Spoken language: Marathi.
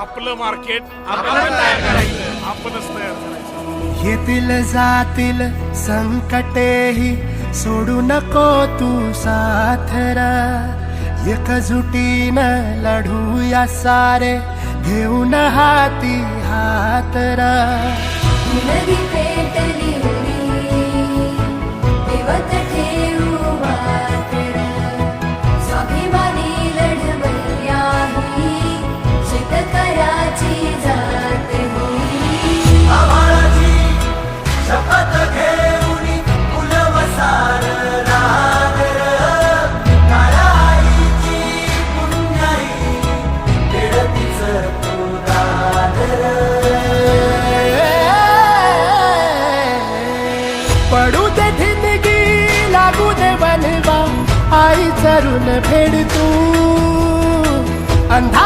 आपलं मार्केट आपण तयार करायचं, आपणच तयार करायचं. येतील जातील संकटेही सोडू नको तू साथरा, एकजुटीनं लढूया सारे घेऊन हाती हातरा. नदी पेटली उरी देवत ठेवू मात्र, स्वाभिमानी लढवय्या ही शेतकऱ्याची जात होई. आम्हालाची शपथ घेऊन फुलवसार रागर, काळाईची पुण्याई खेळतीच तू दादर. पडू दे ठिणगी लागू दे बनवा आई चरून फेड तू अंधा